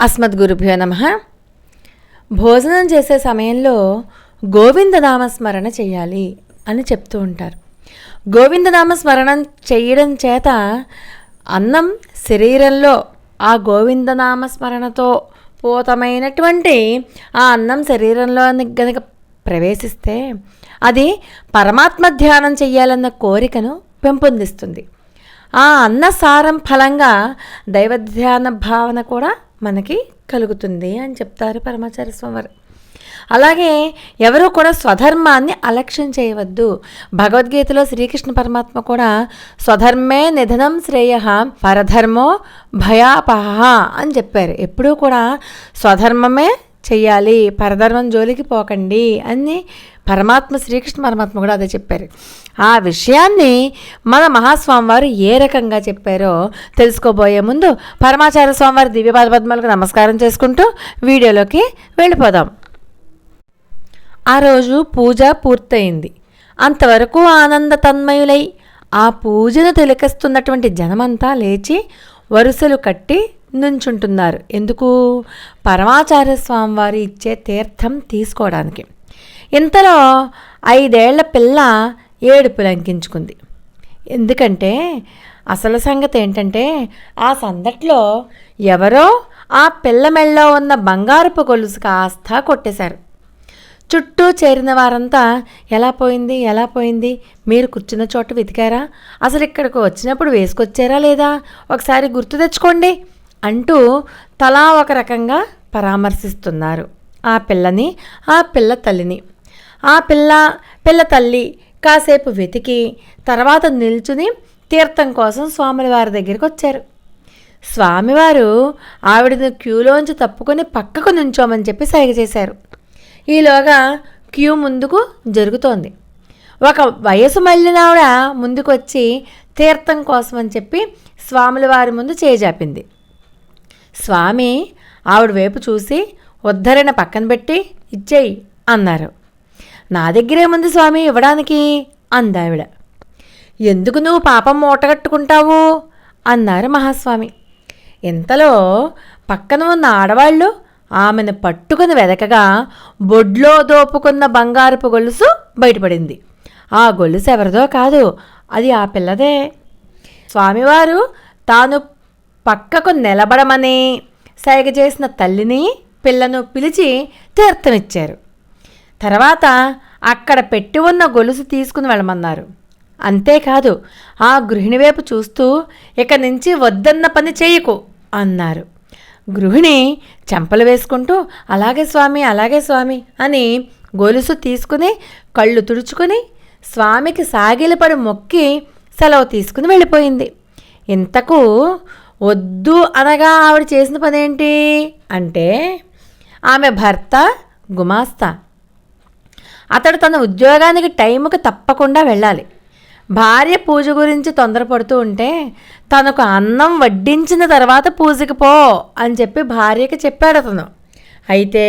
అస్మద్గురుభ్యో నమః. భోజనం చేసే సమయంలో గోవిందనామస్మరణ చేయాలి అని చెప్తూ ఉంటారు. గోవిందనామస్మరణం చేయడం చేత అన్నం శరీరంలో ఆ గోవిందనామస్మరణతో పూతమైనటువంటి ఆ అన్నం శరీరంలో గనక ప్రవేశిస్తే అది పరమాత్మ ధ్యానం చెయ్యాలన్న కోరికను పెంపొందిస్తుంది. ఆ అన్నసారం ఫలంగా దైవధ్యాన భావన కూడా మనకి కలుగుతుంది అని చెప్తారు పరమాచార్య స్వామి. అలాగే ఎవరూ కూడా స్వధర్మాన్ని అలక్ష్యం చేయవద్దు. భగవద్గీతలో శ్రీకృష్ణ పరమాత్మ కూడా స్వధర్మే నిధనం శ్రేయ పరధర్మో భయాపహ అని చెప్పారు. ఎప్పుడూ కూడా స్వధర్మమే చెయ్యాలి, పరధర్మం జోలికి పోకండి అని పరమాత్మ శ్రీకృష్ణ పరమాత్మ కూడా అదే చెప్పారు. ఆ విషయాన్ని మన మహాస్వామివారు ఏ రకంగా చెప్పారో తెలుసుకోబోయే ముందు పరమాచార్య స్వామివారి దివ్యపాద పద్మాలకు నమస్కారం చేసుకుంటూ వీడియోలోకి వెళ్ళిపోదాం. ఆ రోజు పూజ పూర్తయింది. అంతవరకు ఆనంద తన్మయులై ఆ పూజను తిలకిస్తున్నటువంటి జనమంతా లేచి వరుసలు కట్టి నుంచుంటున్నారు. ఎందుకు? పరమాచార్య స్వామివారు ఇచ్చే తీర్థం తీసుకోవడానికి. ఇంతలో 5 ఏళ్ల పిల్ల ఏడుపు లంకించుకుంది. ఎందుకంటే అసలు సంగతి ఏంటంటే ఆ సందట్లో ఎవరో ఆ పిల్ల మెళ్ళలో ఉన్న బంగారపు గొలుసు కాస్త కొట్టేశారు. చుట్టూ చేరిన వారంతా ఎలా పోయింది, మీరు కూర్చున్న చోట వెతికారా, అసలు ఇక్కడికి వచ్చినప్పుడు వేసుకొచ్చారా లేదా, ఒకసారి గుర్తు తెచ్చుకోండి అంటూ తలా ఒక రకంగా పరామర్శిస్తున్నారు ఆ పిల్లని, ఆ పిల్ల తల్లిని. ఆ పిల్ల తల్లి కాసేపు వెతికి తర్వాత నిల్చుని తీర్థం కోసం స్వామివారి దగ్గరికి వచ్చారు. స్వామివారు ఆవిడని క్యూలోంచి తప్పుకొని పక్కకు నుంచోమని చెప్పి సైగ చేశారు. ఈలోగా క్యూ ముందుకు జరుగుతోంది. ఒక వయసు మళ్ళిన ఆవిడ ముందుకు వచ్చి తీర్థం కోసం అని చెప్పి స్వాముల వారి ముందు చేజాపింది. స్వామి ఆవిడ వైపు చూసి ఉద్ధరణ పక్కన పెట్టి ఇచ్చేయి అన్నారు. నా దగ్గరేముంది స్వామి ఇవ్వడానికి అందావిడ. ఎందుకు నువ్వు పాపం మూటగట్టుకుంటావు అన్నారు మహాస్వామి. ఇంతలో పక్కన ఉన్న ఆడవాళ్ళు ఆమెను పట్టుకుని వెదకగా బొడ్లో దోపుకున్న బంగారపు గొలుసు బయటపడింది. ఆ గొలుసు ఎవరిదో కాదు, అది ఆ పిల్లదే. స్వామివారు తాను పక్కకు నిలబడమని సైగ చేసిన తల్లిని పిల్లను పిలిచి తీర్థమిచ్చారు. తర్వాత అక్కడ పెట్టి ఉన్న గొలుసు తీసుకుని వెళ్ళమన్నారు. అంతేకాదు ఆ గృహిణి వైపు చూస్తూ ఇక నుంచి వద్దన్న పని చేయకు అన్నారు. గృహిణి చెంపలు వేసుకుంటూ అలాగే స్వామి అని గొలుసు తీసుకుని కళ్ళు తుడుచుకుని స్వామికి సాగిలపడి మొక్కి సెలవు తీసుకుని వెళ్ళిపోయింది. ఇంతకు వద్దు అనగా ఆవిడ చేసిన పనేంటి అంటే ఆమె భర్త గుమాస్తా. అతడు తన ఉద్యోగానికి టైంకి తప్పకుండా వెళ్ళాలి. భార్య పూజ గురించి తొందరపడుతూ ఉంటే తనకు అన్నం వడ్డించిన తర్వాత పూజకి పో అని చెప్పి భార్యకి చెప్పాడు అతను. అయితే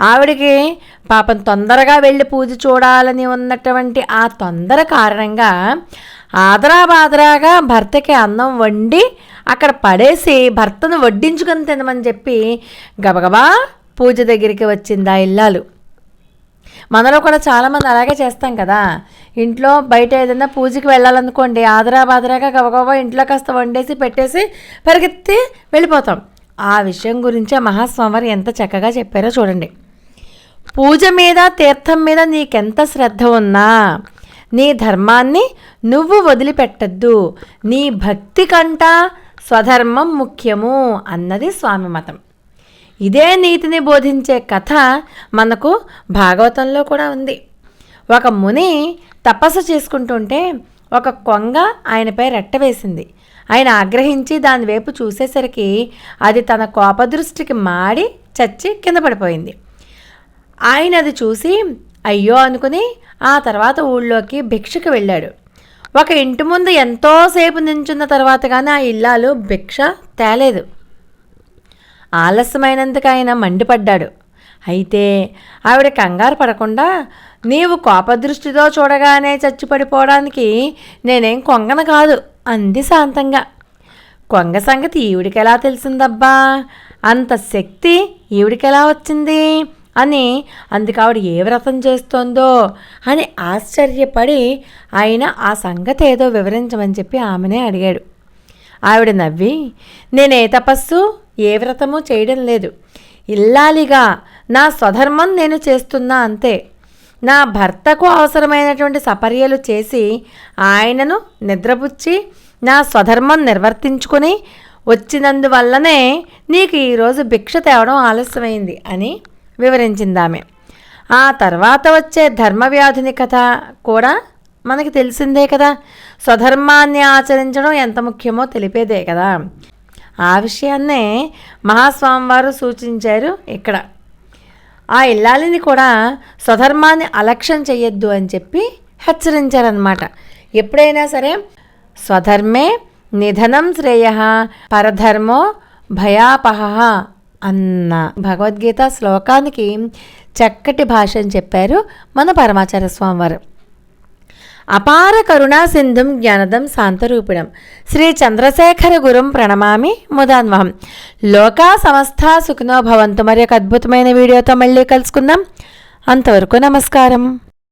ఆవిడికి పాపం తొందరగా వెళ్ళి పూజ చూడాలని ఉన్నటువంటి ఆ తొందర కారణంగా ఆదరాబాదరాగా భర్తకి అన్నం వండి అక్కడ పడేసి భర్తను వడ్డించుకొని తినమని చెప్పి గబగబా పూజ దగ్గరికి వచ్చింది ఆ ఇల్లాలు. మనలో కూడా చాలామంది అలాగే చేస్తాం కదా. ఇంట్లో బయట ఏదైనా పూజకి వెళ్ళాలనుకోండి, ఆదరాబాదరాగా గబగబా ఇంట్లో కాస్త వండేసి పెట్టేసి పరిగెత్తి వెళ్ళిపోతాం. ఆ విషయం గురించే మహాస్వామివారు ఎంత చక్కగా చెప్పారో చూడండి. పూజ మీద తీర్థం మీద నీకెంత శ్రద్ధ ఉన్నా నీ ధర్మాన్ని నువ్వు వదిలిపెట్టద్దు, నీ భక్తి కంట స్వధర్మం ముఖ్యము అన్నది స్వామి మతం. ఇదే నీతిని బోధించే కథ మనకు భాగవతంలో కూడా ఉంది. ఒక ముని తపస్సు చేసుకుంటుంటే ఒక కొంగ ఆయనపై రెట్టవేసింది. ఆయన ఆగ్రహించి దాని వైపు చూసేసరికి అది తన కోపదృష్టికి మాడి చచ్చి కింద పడిపోయింది. ఆయన అది చూసి అయ్యో అనుకుని ఆ తర్వాత ఊళ్ళోకి భిక్షకు వెళ్ళాడు. ఒక ఇంటి ముందు ఎంతోసేపు నించున్న తర్వాత కానీ ఆ ఇల్లాలు భిక్ష తేలేదు. ఆలస్యమైనందుకు ఆయన మండిపడ్డాడు. అయితే ఆవిడ కంగారు పడకుండా నీవు కోపదృష్టితో చూడగానే చచ్చిపడిపోవడానికి నేనేం కొంగన కాదు అంది శాంతంగా. కొంగ సంగతి ఈవిడికి ఎలా తెలిసిందబ్బా అంత శక్తి ఈవిడికి ఎలా వచ్చింది అని అందుకు ఆవిడ ఏ వ్రతం చేస్తోందో అని ఆశ్చర్యపడి ఆయన ఆ సంగతి ఏదో వివరించమని చెప్పి ఆమెనే అడిగాడు. ఆవిడ నవ్వి, నేనే తపస్సు ఏ వ్రతము చేయడం లేదు, ఇల్లాలిగా నా స్వధర్మం నేను చేస్తున్నా అంతే. నా భర్తకు అవసరమైనటువంటి సపర్యలు చేసి ఆయనను నిద్రపుచ్చి నా స్వధర్మం నిర్వర్తించుకొని వచ్చినందువల్లనే నీకు ఈరోజు భిక్ష తేవడం ఆలస్యమైంది అని వివరించిందామె. ఆ తర్వాత వచ్చే ధర్మవ్యాధుని కథ కూడా మనకి తెలిసిందే కదా. స్వధర్మాన్ని ఆచరించడం ఎంత ముఖ్యమో తెలిపేదే కదా. ఆ విషయాన్నే మహాస్వామివారు సూచించారు ఇక్కడ. ఆ ఇల్లాలిని కూడా స్వధర్మాన్ని అలక్ష్యం చెయ్యొద్దు అని చెప్పి హెచ్చరించారనమాట. ఎప్పుడైనా సరే స్వధర్మే నిధనం శ్రేయ పరధర్మో భయాపహ అన్న భగవద్గీత శ్లోకానికి చక్కటి భాషను చెప్పారు మన పరమాచార్య స్వామివారు. అపార కరుణా సింధుం జ్ఞానదం శాంతరూపిణం శ్రీ చంద్రశేఖర గురుం ప్రణమామి ముదాన్వహం. లోకా సమస్తా సుఖినో భవంతు. మరి ఒక అద్భుతమైన వీడియోతో మళ్ళీ కలుసుకుందాం. అంతవరకు నమస్కారం.